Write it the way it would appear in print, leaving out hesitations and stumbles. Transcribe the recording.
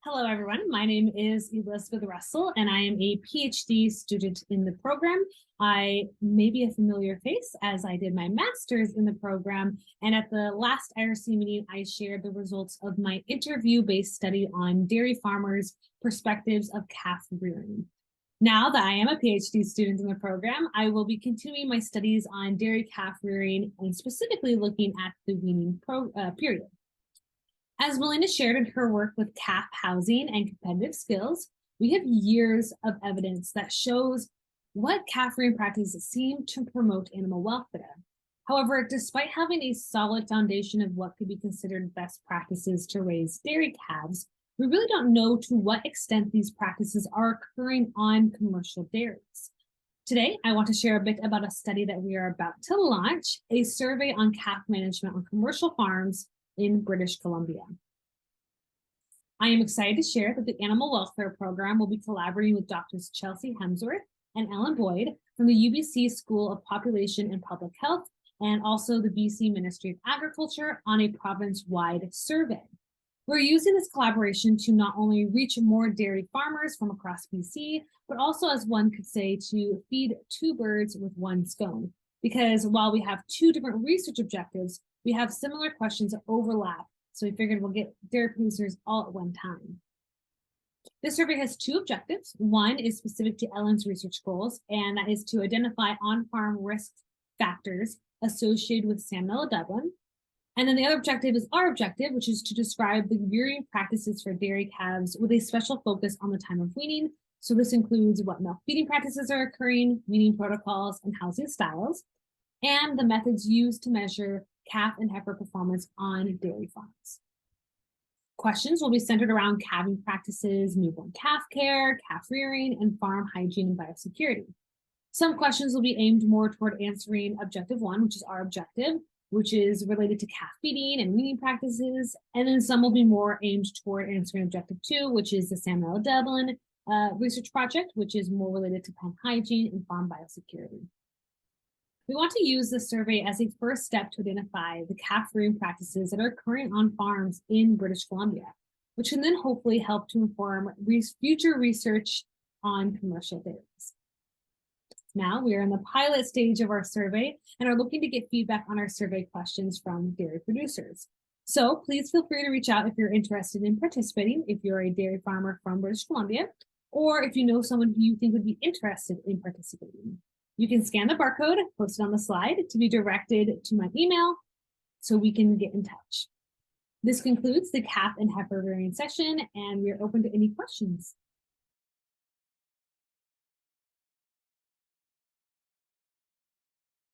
Hello, everyone. My name is Elizabeth Russell, and I am a PhD student in the program. I may be a familiar face as I did my master's in the program. And at the last IRC meeting, I shared the results of my interview-based study on dairy farmers' perspectives of calf rearing. Now that I am a PhD student in the program, I will be continuing my studies on dairy calf rearing and specifically looking at the weaning period. As Melinda shared in her work with calf housing and competitive skills, we have years of evidence that shows what calf rearing practices seem to promote animal welfare. However, despite having a solid foundation of what could be considered best practices to raise dairy calves, we really don't know to what extent these practices are occurring on commercial dairies. Today, I want to share a bit about a study that we are about to launch, a survey on calf management on commercial farms in British Columbia. I am excited to share that the Animal Welfare Program will be collaborating with Drs. Chelsea Hemsworth and Ellen Boyd from the UBC School of Population and Public Health and also the BC Ministry of Agriculture on a province-wide survey. We're using this collaboration to not only reach more dairy farmers from across BC, but also, as one could say, to feed two birds with one stone. Because while we have two different research objectives, we have similar questions that overlap. So we figured we'll get dairy producers all at one time. This survey has two objectives. One is specific to Ellen's research goals, and that is to identify on-farm risk factors associated with Salmonella Dublin. And then the other objective is our objective, which is to describe the rearing practices for dairy calves with a special focus on the time of weaning. So this includes what milk feeding practices are occurring, weaning protocols, and housing styles, and the methods used to measure calf and heifer performance on dairy farms. Questions will be centered around calving practices, newborn calf care, calf rearing, and farm hygiene and biosecurity. Some questions will be aimed more toward answering objective one, which is our objective, which is related to calf feeding and weaning practices. And then some will be more aimed toward answering objective two, which is the Salmonella Dublin research project, which is more related to pen hygiene and farm biosecurity. We want to use this survey as a first step to identify the calf rearing practices that are occurring on farms in British Columbia, which can then hopefully help to inform future research on commercial dairies. Now we are in the pilot stage of our survey and are looking to get feedback on our survey questions from dairy producers. So please feel free to reach out if you're interested in participating, if you're a dairy farmer from British Columbia, or if you know someone who you think would be interested in participating. You can scan the barcode posted on the slide to be directed to my email so we can get in touch. This concludes the calf and heifer rearing session, and we are open to any questions.